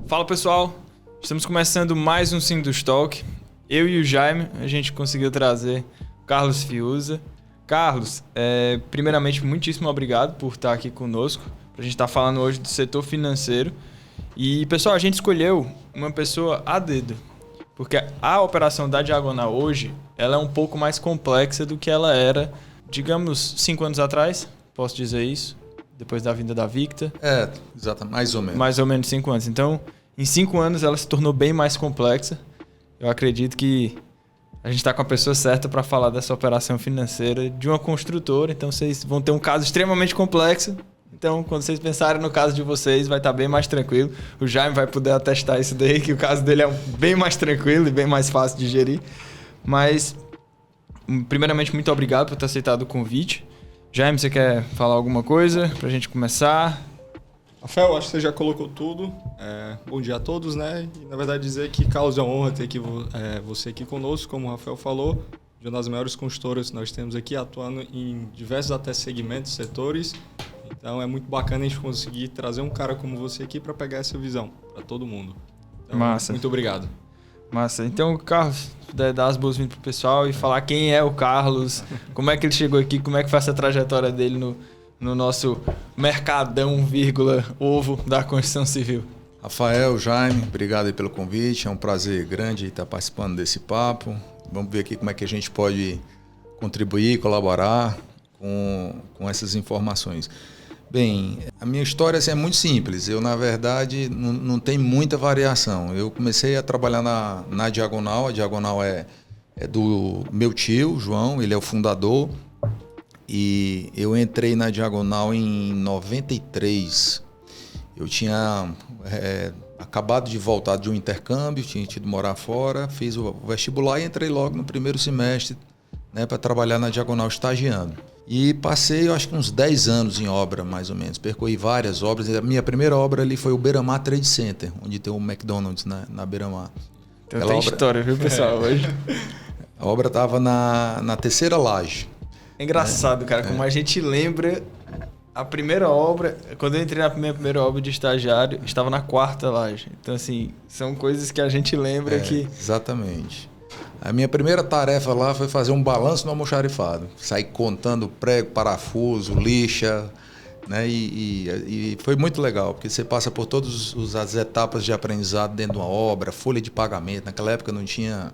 Fala pessoal, estamos começando mais um Sindus Talk. Eu e o Jaime, a gente conseguiu trazer o Carlos Fiuza. Carlos, primeiramente, muitíssimo obrigado por estar aqui conosco. A gente está falando hoje do setor financeiro. E pessoal, a gente escolheu uma pessoa a dedo, porque a operação da Diagonal hoje ela é um pouco mais complexa do que ela era, digamos, 5 anos atrás, posso dizer isso, depois da vinda da Victa. Exato, mais ou menos. Mais ou menos 5 anos. Então, em 5 anos ela se tornou bem mais complexa. Eu acredito que a gente está com a pessoa certa para falar dessa operação financeira de uma construtora. Então, vocês vão ter um caso extremamente complexo. Então, quando vocês pensarem no caso de vocês, vai estar bem mais tranquilo. O Jaime vai poder atestar isso daí, que o caso dele é bem mais tranquilo e bem mais fácil de gerir. Mas, primeiramente, muito obrigado por ter aceitado o convite. Jaime, você quer falar alguma coisa para a gente começar? Rafael, acho que você já colocou tudo. Bom dia a todos, né? E, na verdade, dizer que causa honra ter você aqui conosco, como o Rafael falou, de uma das maiores consultoras que nós temos aqui, atuando em diversos até segmentos, setores. Então, é muito bacana a gente conseguir trazer um cara como você aqui para pegar essa visão para todo mundo. Então, Massa. Muito obrigado. Massa. Então, Carlos, se puder dar as boas-vindas pro pessoal e falar quem é o Carlos, como é que ele chegou aqui, como é que foi essa trajetória dele no nosso mercadão, ovo da construção civil. Rafael, Jaime, obrigado aí pelo convite. É um prazer grande estar participando desse papo. Vamos ver aqui como é que a gente pode contribuir, colaborar com essas informações. Bem, a minha história assim, é muito simples. Eu, na verdade, não tem muita variação. Eu comecei a trabalhar na Diagonal. A Diagonal é do meu tio, João, ele é o fundador. E eu entrei na Diagonal em 93. Eu tinha acabado de voltar de um intercâmbio, tinha ido morar fora, fiz o vestibular e entrei logo no primeiro semestre, né, para trabalhar na Diagonal estagiando. E passei, eu acho que uns 10 anos em obra, mais ou menos. Percorri várias obras. A minha primeira obra ali foi o Beira-Mar Trade Center, onde tem o McDonald's na Beira-Mar. Então tem história, viu, pessoal, hoje? A obra estava na terceira laje. É engraçado, cara, como a gente lembra a primeira obra. Quando eu entrei na minha primeira obra de estagiário, estava na quarta laje. Então, assim, são coisas que a gente lembra que... Exatamente. A minha primeira tarefa lá foi fazer um balanço no almoxarifado. Sair contando prego, parafuso, lixa, né? E foi muito legal, porque você passa por todas as etapas de aprendizado dentro de uma obra, folha de pagamento. Naquela época não tinha...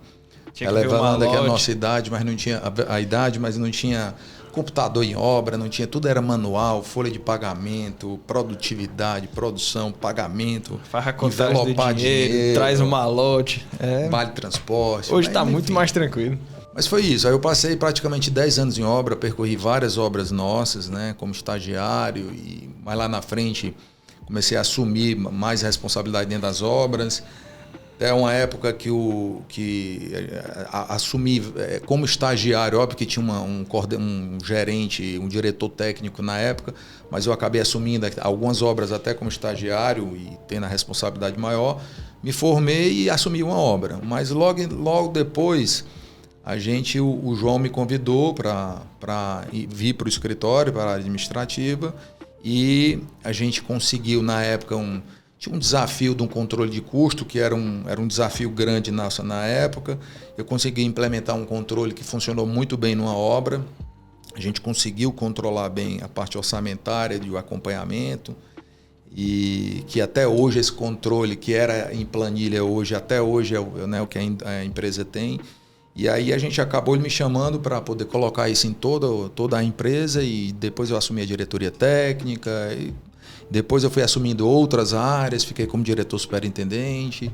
Elevando aqui a nossa idade, mas não tinha a idade, mas não tinha computador em obra, não tinha, tudo era manual, folha de pagamento, produtividade, produção, pagamento, faz a contagem do dinheiro, traz um malote, vale transporte. Hoje está muito mais tranquilo. Mas foi isso, aí eu passei praticamente 10 anos em obra, percorri várias obras nossas, né, como estagiário, mas lá na frente comecei a assumir mais responsabilidade dentro das obras. É uma época que assumi como estagiário, óbvio que tinha um gerente, um diretor técnico na época, mas eu acabei assumindo algumas obras até como estagiário e tendo a responsabilidade maior. Me formei e assumi uma obra, mas logo depois o João me convidou para vir para o escritório, para a área administrativa, e a gente conseguiu na época tinha um desafio de um controle de custo, que era um desafio grande na época. Eu consegui implementar um controle que funcionou muito bem numa obra. A gente conseguiu controlar bem a parte orçamentária e o acompanhamento. E que até hoje esse controle, que era em planilha até hoje é o que a empresa tem. E aí a gente acabou me chamando para poder colocar isso em toda a empresa, e depois eu assumi a diretoria técnica. Depois eu fui assumindo outras áreas, fiquei como diretor superintendente.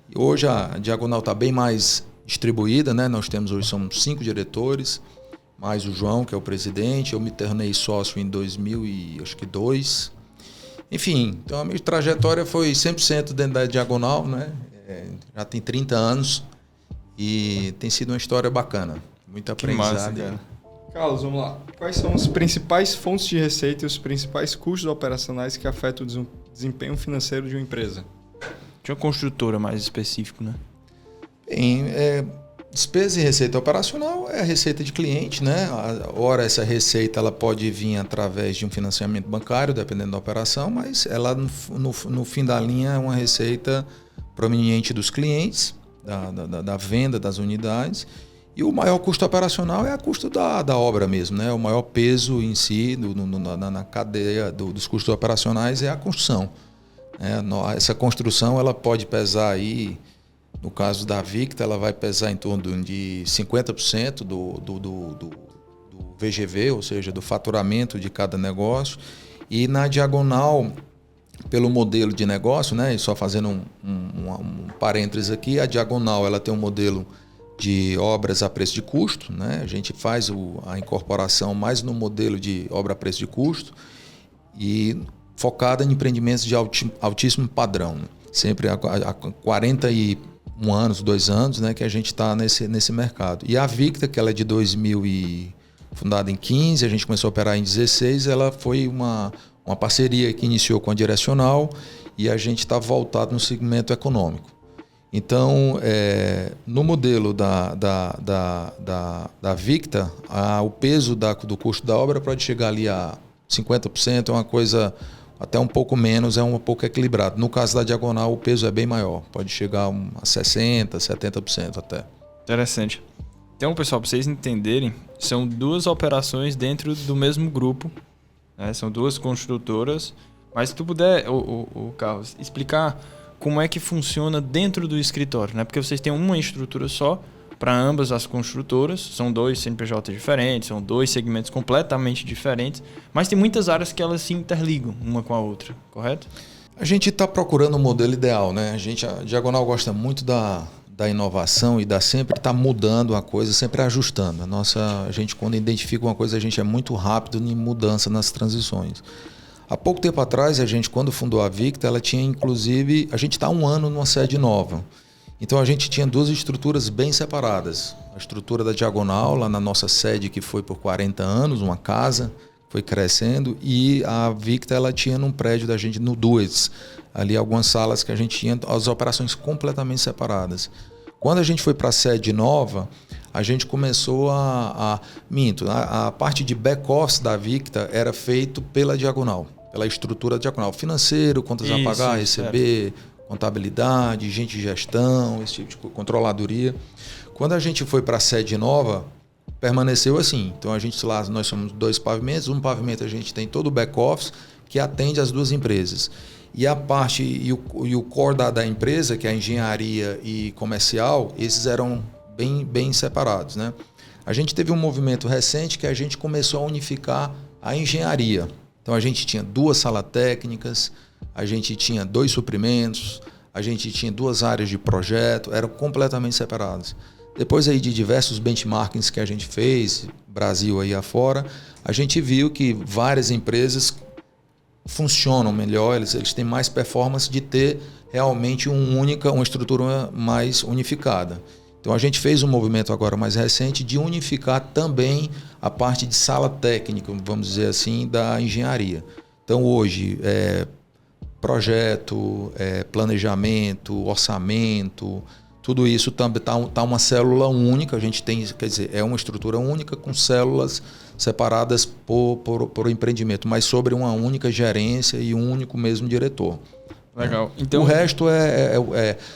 E hoje a Diagonal está bem mais distribuída, né? Somos 5 diretores, mais o João, que é o presidente. Eu me tornei sócio em 2002. Enfim, então a minha trajetória foi 100% dentro da Diagonal, né? Já tem 30 anos e tem sido uma história bacana. Muito aprendizado. Massa, Carlos, vamos lá. Quais são as principais fontes de receita e os principais custos operacionais que afetam o desempenho financeiro de uma empresa? De uma construtora mais específico, né? Bem, Despesa e receita operacional é a receita de cliente, né? Ora, essa receita ela pode vir através de um financiamento bancário, dependendo da operação, mas ela, no fim da linha, é uma receita proveniente dos clientes, da venda das unidades. E o maior custo operacional é o custo da obra mesmo, né? O maior peso em si, na cadeia dos custos operacionais, é a construção. Essa construção ela pode pesar aí. No caso da Victa, ela vai pesar em torno de 50% do VGV, ou seja, do faturamento de cada negócio. E na Diagonal, pelo modelo de negócio, né, e só fazendo um parênteses aqui, a Diagonal ela tem um modelo de obras a preço de custo, né? A gente faz a incorporação mais no modelo de obra a preço de custo e focada em empreendimentos de altíssimo padrão. Sempre há 41 anos, 2 anos, né, que a gente está nesse mercado. E a Victa, que ela é de 2000 fundada em 15, a gente começou a operar em 16, ela foi uma parceria que iniciou com a Direcional e a gente está voltado no segmento econômico. Então, no modelo da Victa, o peso do custo da obra pode chegar ali a 50%, é uma coisa até um pouco menos, é um pouco equilibrado. No caso da Diagonal, o peso é bem maior, pode chegar a 60%, 70% até. Interessante. Então, pessoal, para vocês entenderem, são 2 operações dentro do mesmo grupo, né? São 2 construtoras, mas se tu puder, o Carlos, explicar como é que funciona dentro do escritório, né? Porque vocês têm uma estrutura só para ambas as construtoras, são 2 CNPJ diferentes, são 2 segmentos completamente diferentes, mas tem muitas áreas que elas se interligam uma com a outra, correto? A gente está procurando um modelo ideal, né? A Diagonal gosta muito da inovação e sempre está mudando a coisa, sempre ajustando. A gente, quando identifica uma coisa, a gente é muito rápido em mudança nas transições. Há pouco tempo atrás, a gente, quando fundou a Victa, ela tinha inclusive, a gente está há 1 ano numa sede nova. Então a gente tinha 2 estruturas bem separadas. A estrutura da Diagonal, lá na nossa sede, que foi por 40 anos, uma casa, foi crescendo, e a Victa ela tinha num prédio da gente, no Duas, ali algumas salas que a gente tinha, as operações completamente separadas. Quando a gente foi para a sede nova, a gente começou a parte de back-office da Victa era feito pela Diagonal, pela estrutura Diagonal, financeiro, contas a pagar, receber, contabilidade, gente de gestão, esse tipo de controladoria. Quando a gente foi para a sede nova, permaneceu assim. Então nós somos 2 pavimentos, um pavimento a gente tem todo o back-office que atende as 2 empresas. E a parte e o core da empresa, que é a engenharia e comercial, esses eram bem separados, né? A gente teve um movimento recente que a gente começou a unificar a engenharia. Então a gente tinha 2 salas técnicas, a gente tinha 2 suprimentos, a gente tinha 2 áreas de projeto, eram completamente separadas. Depois aí de diversos benchmarkings que a gente fez, Brasil aí afora, a gente viu que várias empresas funcionam melhor, eles têm mais performance de ter realmente uma estrutura mais unificada. Então a gente fez um movimento agora mais recente de unificar também a parte de sala técnica, vamos dizer assim, da engenharia. Então hoje projeto, planejamento, orçamento, tudo isso está uma célula única, a gente tem, quer dizer, é uma estrutura única com células separadas por empreendimento, mas sobre uma única gerência e um único mesmo diretor. Legal. Então, o resto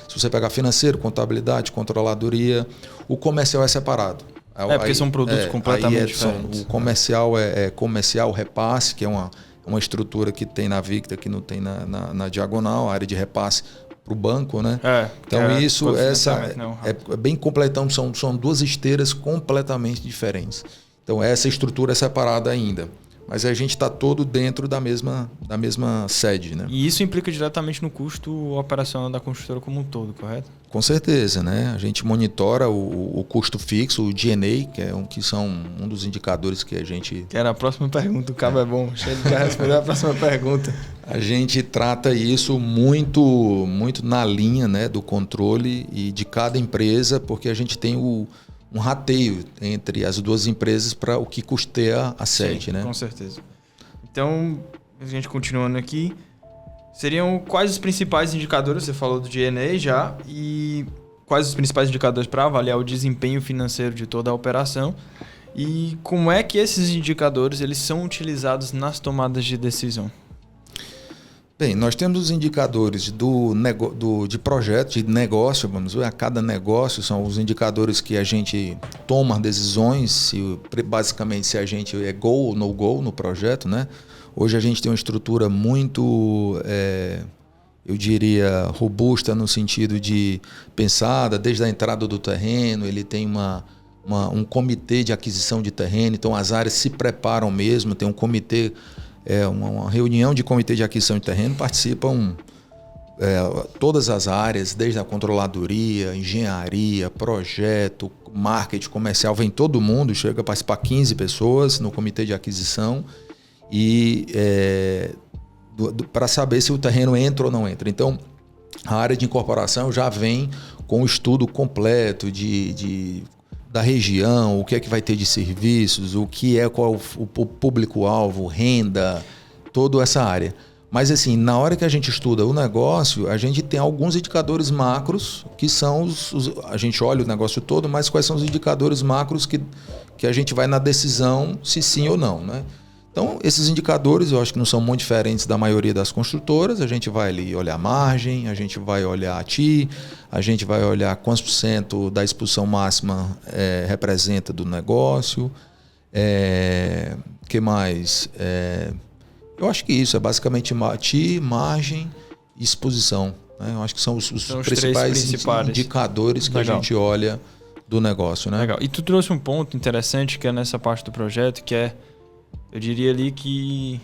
se você pegar financeiro, contabilidade, controladoria, o comercial é separado. Porque são produtos completamente diferentes. O comercial é comercial repasse, que é uma estrutura que tem na Victa, que não tem na Diagonal, a área de repasse para o banco, né? Então é bem completão, são 2 esteiras completamente diferentes. Então essa estrutura é separada ainda. Mas a gente está todo dentro da mesma sede, né? E isso implica diretamente no custo operacional da construtora como um todo, correto? Com certeza, né? A gente monitora o custo fixo, o G&A, que são um dos indicadores que a gente... Que era a próxima pergunta, o cabo é bom. Já respondeu a próxima pergunta. A gente trata isso muito, muito na linha, né, do controle e de cada empresa, porque a gente tem um rateio entre as 2 empresas para o que custeia a sede. Sim, né? Com certeza. Então, a gente continuando aqui, seriam quais os principais indicadores? Você falou do G&A já, e quais os principais indicadores para avaliar o desempenho financeiro de toda a operação e como é que esses indicadores eles são utilizados nas tomadas de decisão. Bem, nós temos os indicadores de projeto, de negócio, vamos ver, a cada negócio são os indicadores que a gente toma decisões, basicamente se a gente é go ou no go no projeto, né? Hoje a gente tem uma estrutura muito, eu diria, robusta no sentido de pensada, desde a entrada do terreno, ele tem um comitê de aquisição de terreno, então as áreas se preparam mesmo, tem um comitê, uma reunião de comitê de aquisição de terreno, participam todas as áreas, desde a controladoria, engenharia, projeto, marketing comercial, vem todo mundo, chega a participar 15 pessoas no comitê de aquisição e para saber se o terreno entra ou não entra. Então, a área de incorporação já vem com o estudo completo da região, o que é que vai ter de serviços, qual o público-alvo, renda, toda essa área. Mas assim, na hora que a gente estuda o negócio, a gente tem alguns indicadores macros, que são a gente olha o negócio todo, mas quais são os indicadores macros que a gente vai na decisão se sim ou não, né? Então, esses indicadores eu acho que não são muito diferentes da maioria das construtoras. A gente vai ali olhar margem, a gente vai olhar a TI, a gente vai olhar quantos % da exposição máxima representa do negócio. Que mais? Eu acho que isso é basicamente TI, margem e exposição, né? Eu acho que são os principais indicadores que Legal. A gente olha do negócio, né? Legal. E tu trouxe um ponto interessante que é nessa parte do projeto, que é, eu diria ali que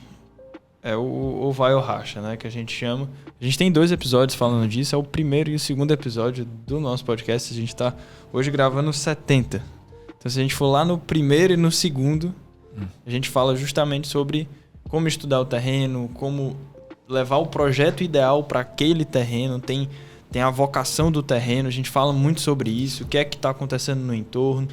é o vai ou racha, né? Que a gente chama. A gente tem 2 episódios falando disso, é o primeiro e o segundo episódio do nosso podcast. A gente está hoje gravando 70. Então, se a gente for lá no primeiro e no segundo, a gente fala justamente sobre como estudar o terreno, como levar o projeto ideal para aquele terreno, tem a vocação do terreno, a gente fala muito sobre isso, o que é que está acontecendo no entorno.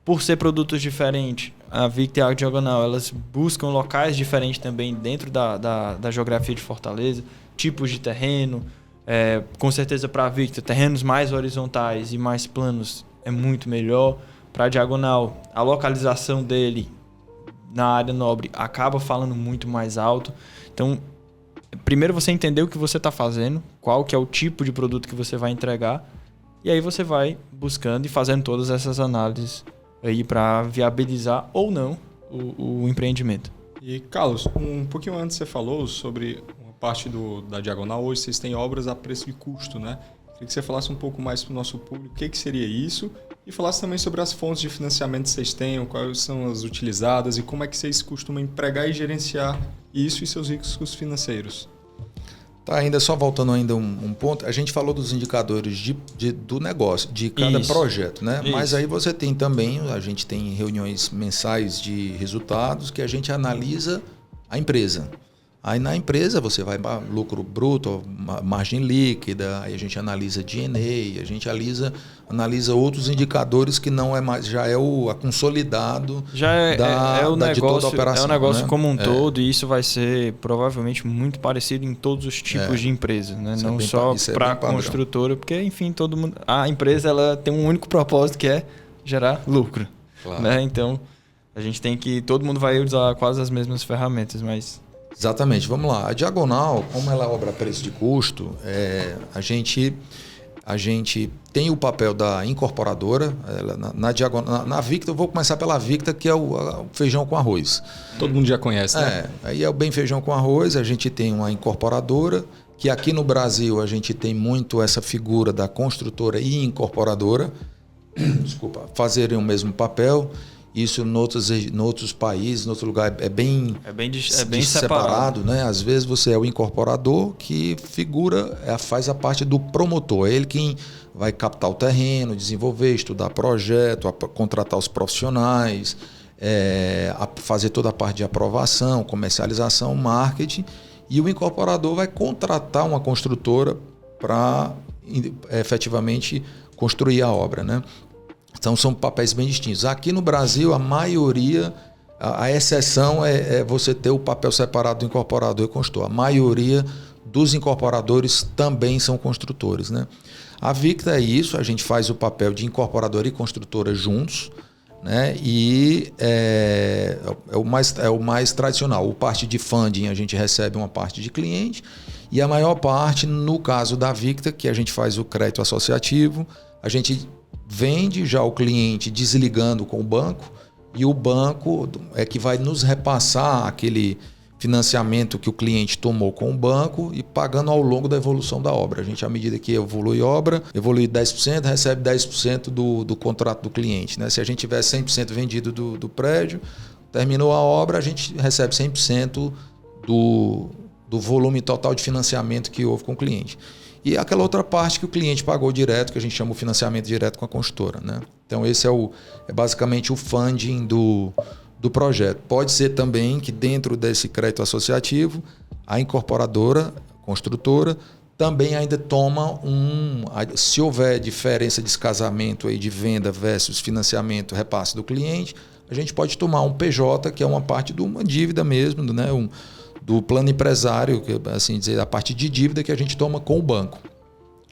Por ser produtos diferentes, a Victa e a Diagonal, elas buscam locais diferentes também dentro da geografia de Fortaleza, tipos de terreno. Com certeza para a Victa, terrenos mais horizontais e mais planos é muito melhor. Para a Diagonal, a localização dele na área nobre acaba falando muito mais alto. Então, primeiro você entender o que você está fazendo, qual que é o tipo de produto que você vai entregar, e aí você vai buscando e fazendo todas essas análises aí para viabilizar ou não o empreendimento. E, Carlos, um pouquinho antes você falou sobre uma parte da Diagonal. Hoje vocês têm obras a preço de custo, né? Queria que você falasse um pouco mais para o nosso público o que seria isso e falasse também sobre as fontes de financiamento que vocês têm, quais são as utilizadas e como é que vocês costumam empregar e gerenciar isso e seus riscos financeiros. Tá, ainda só voltando ainda um ponto, a gente falou dos indicadores do negócio, de cada projeto, né? Isso. Mas aí você tem também, a gente tem reuniões mensais de resultados que a gente analisa a empresa. Aí na empresa você vai para lucro bruto, margem líquida, aí a gente analisa D&A, a gente analisa outros indicadores que não é mais, já é o consolidado o negócio, de toda a operação. É o negócio, né? Como um todo, e isso vai ser provavelmente muito parecido em todos os tipos de empresas, né? Não só para a construtora, porque enfim, todo mundo, a empresa ela tem um único propósito que é gerar lucro, claro, né? Então a gente tem que, todo mundo vai usar quase as mesmas ferramentas, mas exatamente, vamos lá. A Diagonal, como ela é obra a preço de custo, a gente tem o papel da incorporadora. Na Victa, eu vou começar pela Victa, que é o feijão com arroz. Todo mundo já conhece, né? Aí é o bem feijão com arroz. A gente tem uma incorporadora, que aqui no Brasil a gente tem muito essa figura da construtora e incorporadora, desculpa, fazerem o mesmo papel. Isso em outros países, em outro lugar, é bem separado, né? Às vezes você é o incorporador que faz a parte do promotor. É ele quem vai captar o terreno, desenvolver, estudar projeto, contratar os profissionais, fazer toda a parte de aprovação, comercialização, marketing. E o incorporador vai contratar uma construtora para efetivamente construir a obra, né? Então são papéis bem distintos. Aqui no Brasil, a maioria, a exceção é você ter o papel separado do incorporador e construtor. A maioria dos incorporadores também são construtores, né? A Victa é isso, a gente faz o papel de incorporadora e construtora juntos, né? E é o mais tradicional. O parte de funding a gente recebe uma parte de cliente e a maior parte, no caso da Victa, que a gente faz o crédito associativo, a gente vende já o cliente desligando com o banco e o banco é que vai nos repassar aquele financiamento que o cliente tomou com o banco e pagando ao longo da evolução da obra. A gente, à medida que evolui a obra, evolui 10%, recebe 10% do contrato do cliente, né? Se a gente tiver 100% vendido do prédio, terminou a obra, a gente recebe 100% do volume total de financiamento que houve com o cliente. E aquela outra parte que o cliente pagou direto, que a gente chama o financiamento direto com a construtora, né? Então esse é basicamente o funding do projeto. Pode ser também que dentro desse crédito associativo, a incorporadora, construtora, também ainda toma se houver diferença de descasamento aí de venda versus financiamento, repasse do cliente, a gente pode tomar um PJ, que é uma parte de uma dívida mesmo, né? Do plano empresário, que, assim dizer, a parte de dívida que a gente toma com o banco.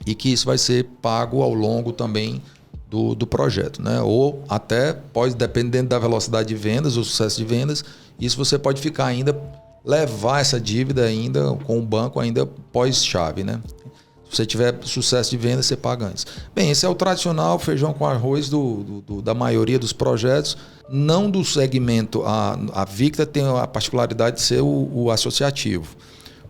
E que isso vai ser pago ao longo também do projeto, né? Ou até pode, dependendo da velocidade de vendas, o sucesso de vendas, isso você pode ficar ainda, levar essa dívida ainda com o banco ainda pós-chave, né? Se você tiver sucesso de venda, você paga antes. Bem, esse é o tradicional feijão com arroz da maioria dos projetos, não do segmento. A Victa tem a particularidade de ser o associativo.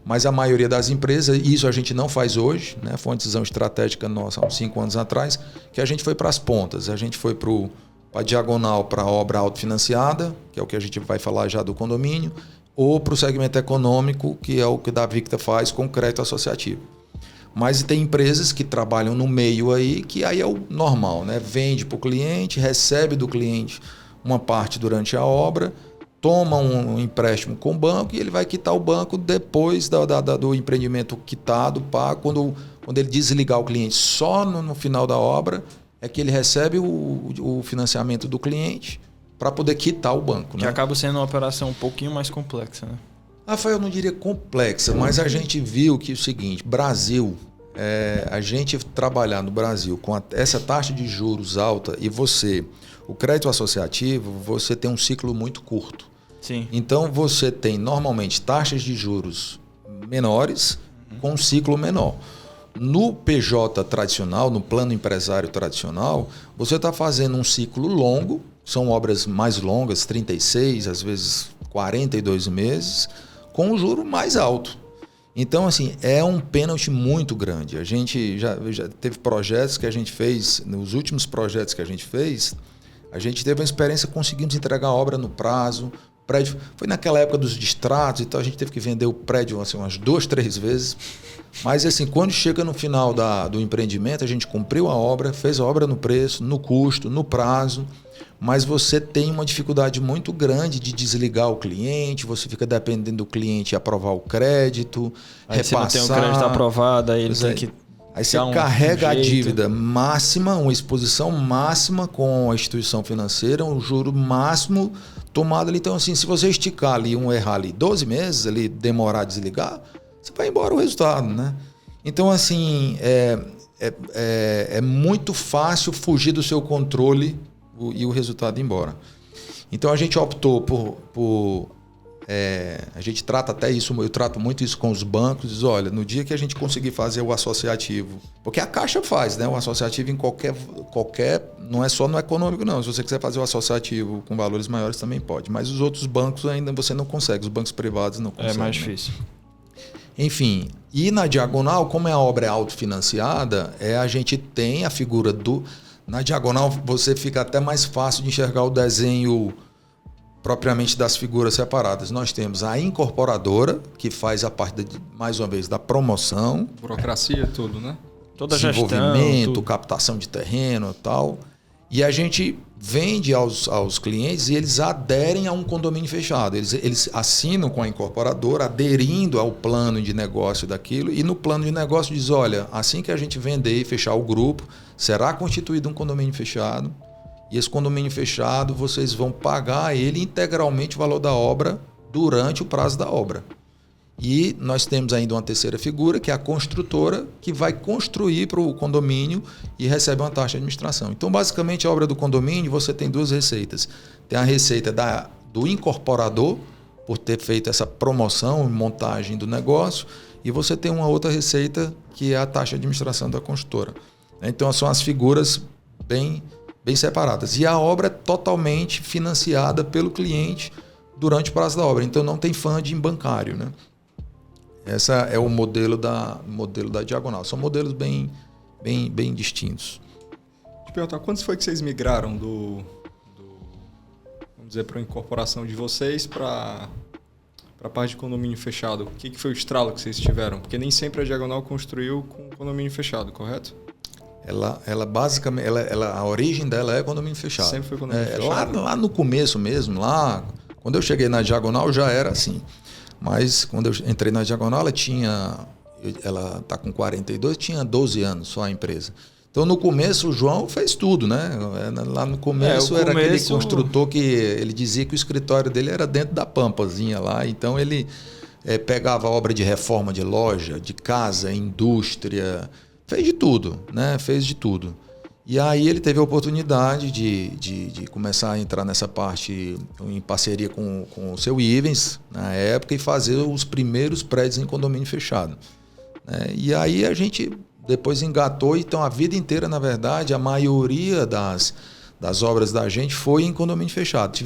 Mas a maioria das empresas, isso a gente não faz hoje, né? Foi uma decisão estratégica nossa há uns 5 anos atrás, que a gente foi para as pontas. A gente foi para a diagonal para a obra autofinanciada, que é o que a gente vai falar já do condomínio, ou para o segmento econômico, que é o que a Victa faz com crédito associativo. Mas tem empresas que trabalham no meio aí, que aí é o normal, né? Vende para o cliente, recebe do cliente uma parte durante a obra, toma um empréstimo com o banco e ele vai quitar o banco depois do empreendimento quitado, quando ele desligar o cliente. Só no final da obra é que ele recebe o financiamento do cliente para poder quitar o banco. Que acaba sendo uma operação um pouquinho mais complexa, né? Rafael, eu não diria complexa, mas a gente viu que é o seguinte, Brasil, a gente trabalhar no Brasil com essa taxa de juros alta e o crédito associativo, você tem um ciclo muito curto. Sim. Então você tem normalmente taxas de juros menores com um ciclo menor. No PJ tradicional, no plano empresário tradicional, você está fazendo um ciclo longo, são obras mais longas, 36, às vezes 42 meses, com um juro mais alto. Então, assim, é um pênalti muito grande. A gente já teve projetos que a gente fez, nos últimos projetos que a gente fez, a gente teve uma experiência, conseguimos entregar a obra no prazo. Prédio, foi naquela época dos distratos, então a gente teve que vender o prédio assim, umas 2, 3 vezes. Mas assim, quando chega no final do empreendimento, a gente cumpriu a obra, fez a obra no preço, no custo, no prazo, mas você tem uma dificuldade muito grande de desligar o cliente, você fica dependendo do cliente aprovar o crédito, aí repassar. Se não tem o crédito aprovado, aí ele tem que... Aí você carrega a dívida máxima, uma exposição máxima com a instituição financeira, um juro máximo tomado ali. Então, assim, se você esticar ali, errar ali 12 meses, ali, demorar a desligar, você vai embora o resultado, né? Então, assim, é muito fácil fugir do seu controle e o resultado ir embora. Então, a gente optou a gente trata até isso, eu trato muito isso com os bancos, diz, olha, no dia que a gente conseguir fazer o associativo, porque a Caixa faz, né? O associativo em qualquer, não é só no econômico não, se você quiser fazer o associativo com valores maiores também pode, mas os outros bancos ainda você não consegue, os bancos privados não conseguem. É mais difícil. Enfim, e na diagonal, como a obra é autofinanciada, a gente tem a figura na diagonal você fica até mais fácil de enxergar o desenho propriamente das figuras separadas. Nós temos a incorporadora, que faz a parte, mais uma vez, da promoção. Burocracia, tudo, né? Toda a gestão, desenvolvimento, captação de terreno e tal. E a gente vende aos clientes e eles aderem a um condomínio fechado. Eles assinam com a incorporadora, aderindo ao plano de negócio daquilo. E no plano de negócio diz, olha, assim que a gente vender e fechar o grupo, será constituído um condomínio fechado. E esse condomínio fechado, vocês vão pagar a ele integralmente o valor da obra durante o prazo da obra. E nós temos ainda uma terceira figura, que é a construtora, que vai construir para o condomínio e recebe uma taxa de administração. Então, basicamente, a obra do condomínio, você tem duas receitas. Tem a receita do incorporador, por ter feito essa promoção e montagem do negócio, e você tem uma outra receita, que é a taxa de administração da construtora. Então, são as figuras bem separadas. E a obra é totalmente financiada pelo cliente durante o prazo da obra. Então, não tem funding bancário, né? Esse é o modelo da Diagonal. São modelos bem distintos. Deixa eu perguntar, quando foi que vocês migraram vamos dizer, para a incorporação de vocês para a parte de condomínio fechado? O que foi o estralo que vocês tiveram? Porque nem sempre a Diagonal construiu com condomínio fechado, correto? Ela basicamente, a origem dela é condomínio fechado. Sempre foi condomínio fechado? Lá no começo mesmo, quando eu cheguei na Diagonal já era assim. Mas quando eu entrei na Diagonal, ela está com 42, tinha 12 anos só a empresa. Então, no começo, o João fez tudo, né? Lá no começo era aquele construtor que ele dizia que o escritório dele era dentro da pampazinha lá. Então, ele pegava obra de reforma de loja, de casa, indústria, fez de tudo, né? Fez de tudo. E aí ele teve a oportunidade de começar a entrar nessa parte em parceria com o seu Ivens, na época, e fazer os primeiros prédios em condomínio fechado. E aí a gente depois engatou, então a vida inteira, na verdade, a maioria das obras da gente foi em condomínio fechado.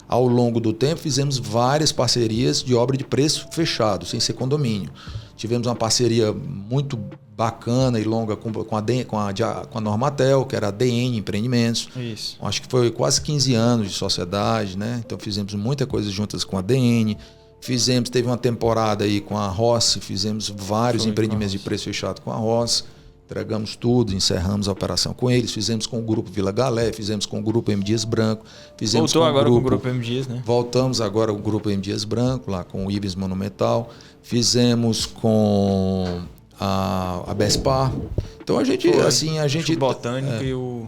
Ao longo do tempo, fizemos várias parcerias de obra de preço fechado, sem ser condomínio. Tivemos uma parceria muito bacana e longa com a Normatel, que era a DN Empreendimentos. Isso. Acho que foi quase 15 anos de sociedade, né? Então fizemos muita coisa juntas com a DN. Teve uma temporada aí com a Rossi, fizemos vários empreendimentos de preço fechado com a Rossi. Entregamos tudo, encerramos a operação com eles, fizemos com o Grupo Vila Galé, fizemos com o Grupo M. Dias Branco. Voltou agora com o Grupo M. Dias, né? Voltamos agora com o Grupo M. Dias Branco, lá com o Ivens Monumental. Fizemos com a Bespar. Então a gente... Botânico e o...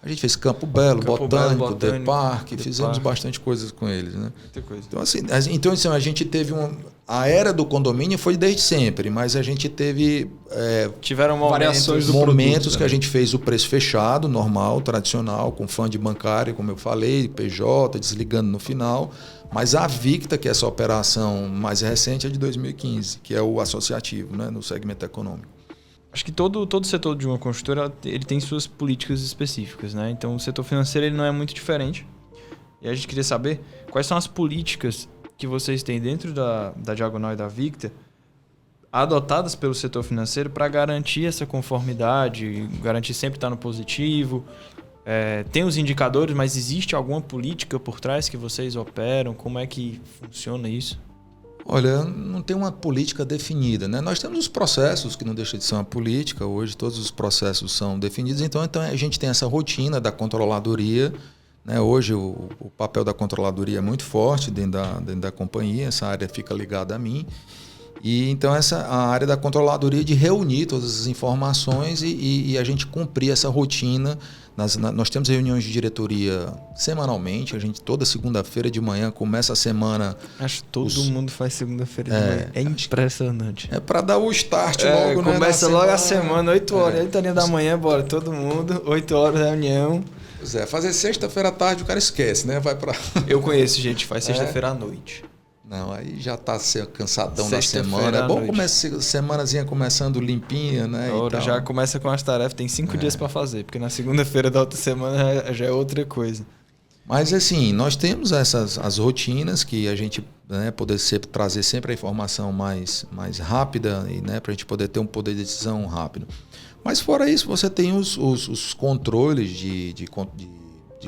A gente fez Campo Belo, Botânico, The Park, fizemos bastante coisas com eles, né? Muita coisa. Então, a gente teve a era do condomínio foi desde sempre, mas a gente teve tiveram variações momentos que a gente fez o preço fechado, normal, tradicional, com fundo bancário, como eu falei, PJ, desligando no final. Mas a Victa, que é essa operação mais recente, é de 2015, que é o associativo, né, no segmento econômico. Acho que todo setor de uma construtora ele tem suas políticas específicas, né? Então o setor financeiro ele não é muito diferente. E a gente queria saber quais são as políticas que vocês têm dentro da Diagonal e da Victa adotadas pelo setor financeiro para garantir essa conformidade, garantir sempre estar no positivo. Tem os indicadores, mas existe alguma política por trás que vocês operam? Como é que funciona isso? Olha, não tem uma política definida, né? Nós temos os processos, que não deixa de ser uma política. Hoje todos os processos são definidos. Então a gente tem essa rotina da controladoria, né? Hoje o papel da controladoria é muito forte dentro da companhia. Essa área fica ligada a mim. E então a área da controladoria de reunir todas as informações e a gente cumprir essa rotina. Nós temos reuniões de diretoria semanalmente. A gente toda segunda-feira de manhã começa a semana. Acho que todo mundo faz segunda-feira de manhã. É impressionante. É para dar o start logo, né? Começa logo a semana, 8 horas. 8 da manhã, bora todo mundo. 8 horas reunião. Pois é, fazer sexta-feira à tarde o cara esquece, né? Vai para. Eu conheço gente que faz sexta-feira à noite. Não, aí já está cansadão na semana. É bom começar semanazinha começando limpinha, né? Já começa com as tarefas, tem 5 dias para fazer, porque na segunda-feira da outra semana já é outra coisa. Mas assim, nós temos as rotinas que a gente poder trazer sempre a informação mais rápida e para a gente poder ter um poder de decisão rápido. Mas fora isso, você tem os controles de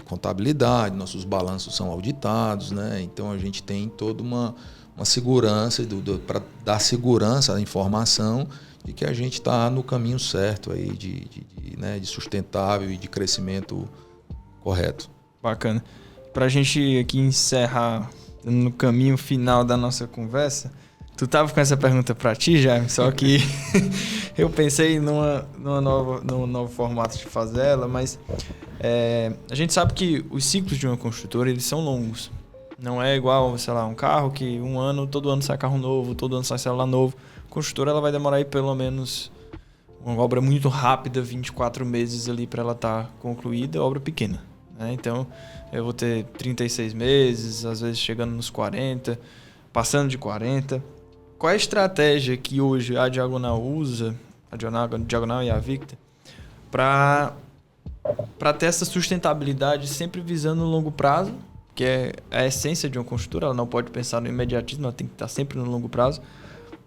contabilidade, nossos balanços são auditados, né? Então a gente tem toda uma segurança para dar segurança à informação de que a gente está no caminho certo aí de sustentável e de crescimento correto. Bacana. Para a gente aqui encerrar no caminho final da nossa conversa, tu tava com essa pergunta para ti, Jaime, só que eu pensei num novo formato de fazer ela, mas a gente sabe que os ciclos de uma construtora eles são longos. Não é igual, sei lá, um carro que todo ano sai carro novo, todo ano sai celular novo. Construtora, ela vai demorar aí pelo menos uma obra muito rápida, 24 meses ali para ela estar concluída, obra pequena, né? Então, eu vou ter 36 meses, às vezes chegando nos 40, passando de 40. Qual é a estratégia que hoje a Diagonal usa, a Diagonal e a Victa, para ter essa sustentabilidade sempre visando o longo prazo, que é a essência de uma construtora? Ela não pode pensar no imediatismo, ela tem que estar sempre no longo prazo.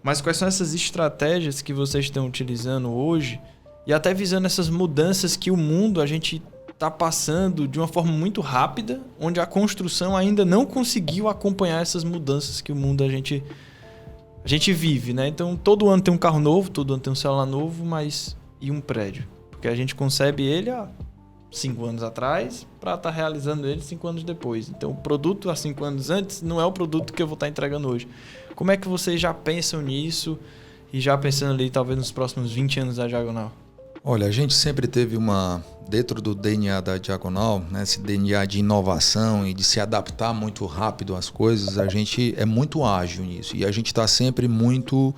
Mas quais são essas estratégias que vocês estão utilizando hoje e até visando essas mudanças que o mundo, a gente está passando de uma forma muito rápida, onde a construção ainda não conseguiu acompanhar essas mudanças que o mundo a gente vive, né? Então, todo ano tem um carro novo, todo ano tem um celular novo, mas e um prédio? Porque a gente concebe ele há 5 anos atrás para estar realizando ele 5 anos depois. Então, o produto há 5 anos antes não é o produto que eu vou estar entregando hoje. Como é que vocês já pensam nisso e já pensando ali talvez nos próximos 20 anos da Diagonal? Olha, a gente sempre teve dentro do DNA da Diagonal, né, esse DNA de inovação e de se adaptar muito rápido às coisas, a gente é muito ágil nisso e a gente está sempre muito...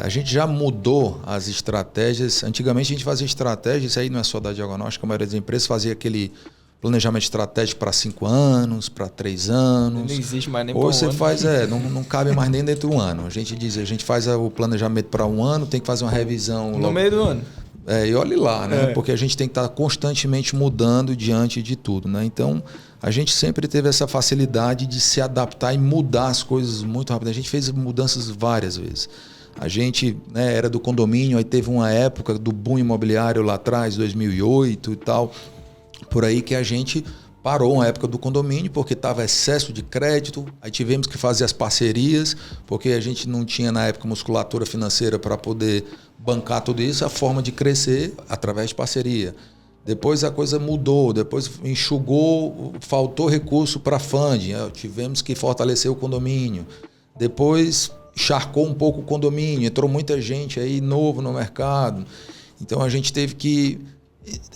a gente já mudou as estratégias. Antigamente a gente fazia estratégias, isso aí não é só da Diagonal, acho que a maioria das empresas fazia aquele planejamento estratégico para 5 anos, para 3 anos. Não existe mais nem para um ano. Ou você faz, não cabe mais nem dentro do ano. A gente faz o planejamento para 1 ano, tem que fazer uma revisão no meio do ano. E olhe lá, né? Porque a gente tem que estar constantemente mudando diante de tudo, né? Então, a gente sempre teve essa facilidade de se adaptar e mudar as coisas muito rápido. A gente fez mudanças várias vezes. A gente, né, era do condomínio, aí teve uma época do boom imobiliário lá atrás, 2008 e tal, por aí que a gente parou uma época do condomínio porque estava excesso de crédito, aí tivemos que fazer as parcerias, porque a gente não tinha na época musculatura financeira para poder bancar tudo isso, a forma de crescer através de parceria. Depois a coisa mudou, depois enxugou, faltou recurso para funding, tivemos que fortalecer o condomínio. Depois encharcou um pouco o condomínio, entrou muita gente aí novo no mercado. Então a gente teve que...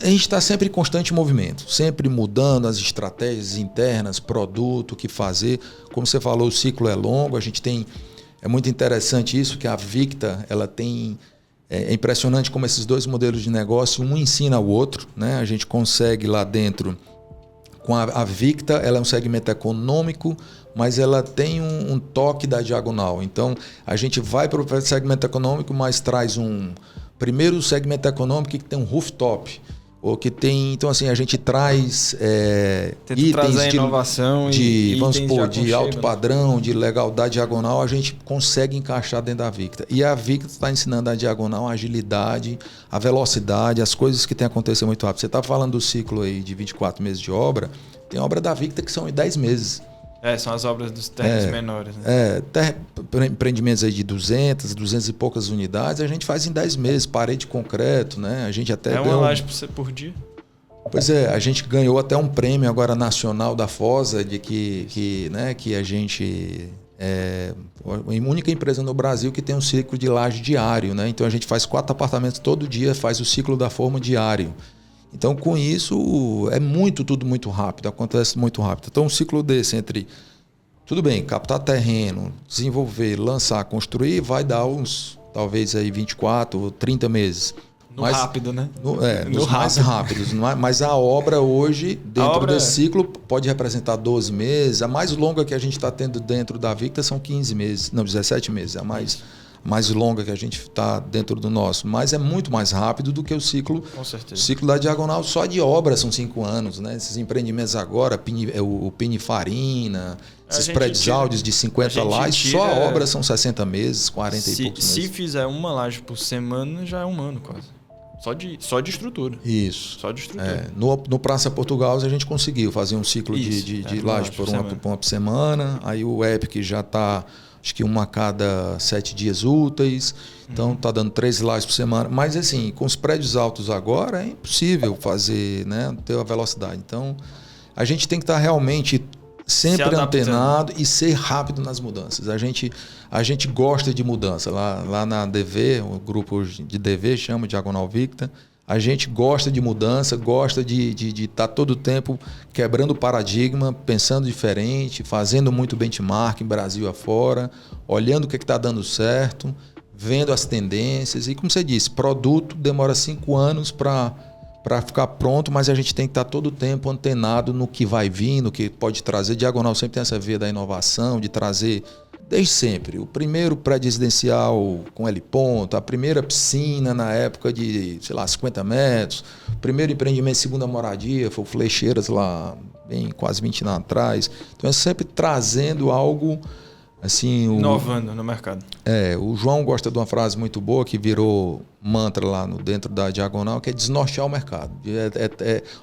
A gente está sempre em constante movimento, sempre mudando as estratégias internas, produto, o que fazer. Como você falou, o ciclo é longo, a gente tem... É muito interessante isso, que a Victa, ela tem... É impressionante como esses dois modelos de negócio, um ensina o outro, né? A gente consegue lá dentro, com a Victa, ela é um segmento econômico, mas ela tem um toque da Diagonal. Então, a gente vai para o segmento econômico, mas traz primeiro o segmento econômico que tem um rooftop, ou que tem... Então, assim, a gente traz itens de inovação vamos supor, de alto padrão, de legalidade Diagonal, a gente consegue encaixar dentro da Victa. E a Victa está ensinando a Diagonal a agilidade, a velocidade, as coisas que têm acontecido muito rápido. Você está falando do ciclo aí de 24 meses de obra, tem obra da Victa que são em 10 meses. São as obras dos terrenos menores. Né? Empreendimentos aí de 200 e poucas unidades, a gente faz em 10 meses, parede de concreto, né? A gente até uma laje por dia? Pois a gente ganhou até um prêmio agora nacional da FOSA, de que a gente é a única empresa no Brasil que tem um ciclo de laje diário, né? Então a gente faz 4 apartamentos todo dia, faz o ciclo da forma diário. Então, com isso, tudo muito rápido, acontece muito rápido. Então, um ciclo desse entre, tudo bem, captar terreno, desenvolver, lançar, construir, vai dar uns, talvez, aí 24 ou 30 meses. Rápido, né? Nos mais rápidos. Mas a obra hoje, dentro desse ciclo, pode representar 12 meses. A mais longa que a gente está tendo dentro da Victa são 15 meses, não, 17 meses. A mais longa que a gente está dentro do nosso, mas é muito mais rápido do que o ciclo. Com certeza. O ciclo da Diagonal só de obra são 5 anos, né? Esses empreendimentos agora, o Pinifarina, esses prédios áudios de 50 lajes, só a obra são 60 meses, 40 e poucos meses. Se fizer uma laje por semana, já é 1 ano quase. Só de estrutura. Isso. Só de estrutura. No Praça Portugal a gente conseguiu fazer um ciclo de laje por uma por semana. Aí o Epic já está, acho que 1 a cada 7 dias úteis. Então está dando 3 lajes por semana. Mas assim, com os prédios altos agora é impossível fazer, né, ter a velocidade. Então a gente tem que estar realmente sempre antenado e ser rápido nas mudanças. A gente gosta de mudança. Lá na DV, o grupo de DV chama Diagonal Victa, A gente gosta de mudança, gosta de estar todo o tempo quebrando o paradigma, pensando diferente, fazendo muito benchmark em Brasil afora, olhando o que está dando certo, vendo as tendências. E como você disse, produto demora 5 anos para ficar pronto, mas a gente tem que estar todo o tempo antenado no que vai vir, no que pode trazer. Diagonal sempre tem essa veia da inovação, de trazer... Desde sempre, o primeiro prédio residencial com L-ponto, a primeira piscina na época de, 50 metros, o primeiro empreendimento de segunda moradia, foi o Flecheiras lá, bem, quase 20 anos atrás. Então é sempre trazendo algo assim... Inovando no mercado. O João gosta de uma frase muito boa que virou mantra lá dentro da Diagonal, que é desnortear o mercado.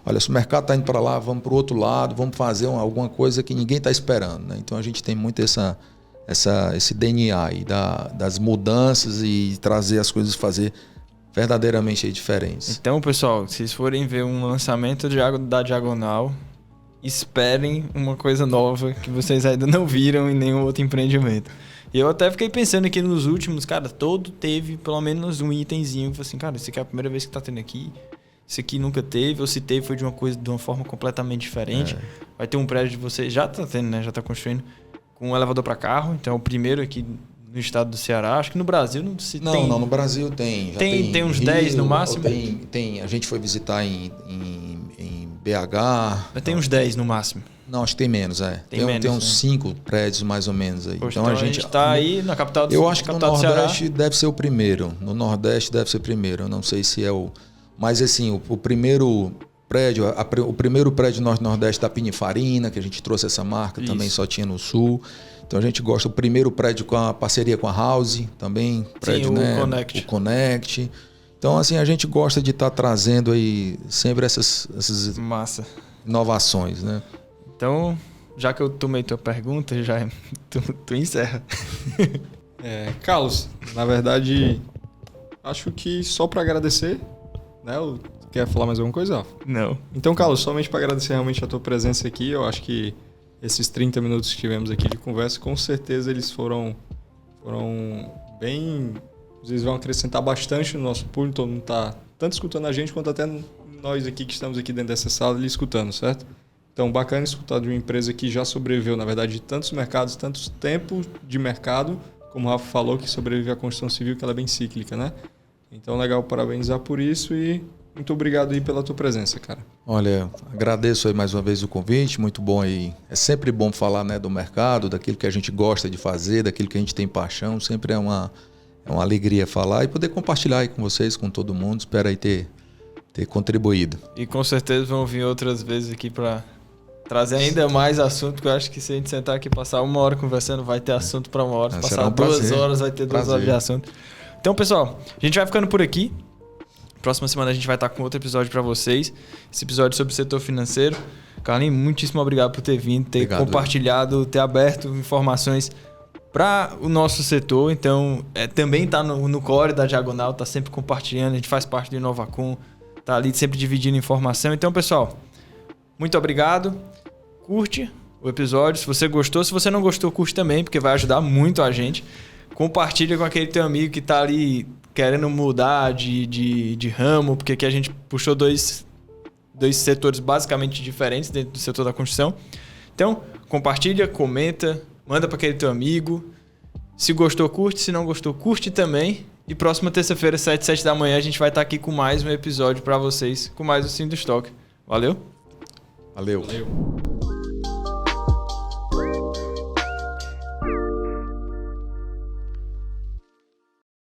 Olha, se o mercado está indo para lá, vamos para o outro lado, vamos fazer alguma coisa que ninguém está esperando, né? Então a gente tem muito esse DNA aí das mudanças e trazer as coisas, fazer verdadeiramente diferentes. Então, pessoal, se vocês forem ver um lançamento da Diagonal, esperem uma coisa nova que vocês ainda não viram em nenhum outro empreendimento. E eu até fiquei pensando aqui nos últimos, cara, todo teve pelo menos um itemzinho. Eu falei assim, cara, isso aqui é a primeira vez que tá tendo aqui. Isso aqui nunca teve, ou se teve foi de uma forma completamente diferente. Vai ter um prédio de vocês, já tá tendo, né? Já tá construindo. Com um elevador para carro, então é o primeiro aqui no estado do Ceará. Acho que no Brasil não se tem. Não, no Brasil tem. Tem uns 10 no máximo? Tem, a gente foi visitar em BH. Mas tem uns 10 no máximo. Não, acho que tem menos, Tem uns 5 prédios mais ou menos aí. Poxa, então a gente está aí na capital do Ceará. Eu acho que no Nordeste deve ser o primeiro. No Nordeste deve ser o primeiro. Eu não sei se é o... Mas assim, o primeiro... o primeiro prédio Norte-Nordeste da Pininfarina, que a gente trouxe essa marca, também só tinha no Sul. Então a gente gosta. O primeiro prédio com a parceria com a House, também. Prédio, Connect. O Connect. Então, assim, a gente gosta de estar trazendo aí sempre essas inovações, né? Então, já que eu tomei tua pergunta, tu encerra. Carlos, na verdade, acho que só para agradecer, né? Quer falar mais alguma coisa, Rafa? Não. Então, Carlos, somente para agradecer realmente a tua presença aqui. Eu acho que esses 30 minutos que tivemos aqui de conversa, com certeza eles foram bem... Eles vão acrescentar bastante no nosso público. Todo mundo está tanto escutando a gente, quanto até nós aqui que estamos aqui dentro dessa sala ali escutando, certo? Então, bacana escutar de uma empresa que já sobreviveu, na verdade, de tantos mercados, tantos tempos de mercado, como o Rafa falou, que sobrevive à construção civil, que ela é bem cíclica, né? Então, legal, parabenizar por isso e... Muito obrigado aí pela tua presença, cara. Olha, agradeço aí mais uma vez o convite, muito bom aí. É sempre bom falar, né, do mercado, daquilo que a gente gosta de fazer, daquilo que a gente tem paixão. Sempre é uma alegria falar e poder compartilhar aí com vocês, com todo mundo. Espero aí ter contribuído. E com certeza vão vir outras vezes aqui para trazer ainda mais assunto, porque eu acho que se a gente sentar aqui e passar 1 hora conversando, vai ter assunto para 1 hora. Se passar 2 horas, vai ter 2 horas de assunto. Então, pessoal, a gente vai ficando por aqui. Próxima semana a gente vai estar com outro episódio para vocês. Esse episódio sobre o setor financeiro. Carlinhos, muitíssimo obrigado por ter vindo, ter compartilhado, ter aberto informações para o nosso setor. Então, também está no core da Diagonal, está sempre compartilhando. A gente faz parte do Inovacom, está ali sempre dividindo informação. Então, pessoal, muito obrigado. Curte o episódio se você gostou. Se você não gostou, curte também, porque vai ajudar muito a gente. Compartilha com aquele teu amigo que está ali querendo mudar de ramo, porque aqui a gente puxou dois setores basicamente diferentes dentro do setor da construção. Então, compartilha, comenta, manda para aquele teu amigo. Se gostou, curte. Se não gostou, curte também. E próxima terça-feira, 7 da manhã, a gente vai estar aqui com mais um episódio para vocês, com mais o Sim do Estoque. Valeu? Valeu.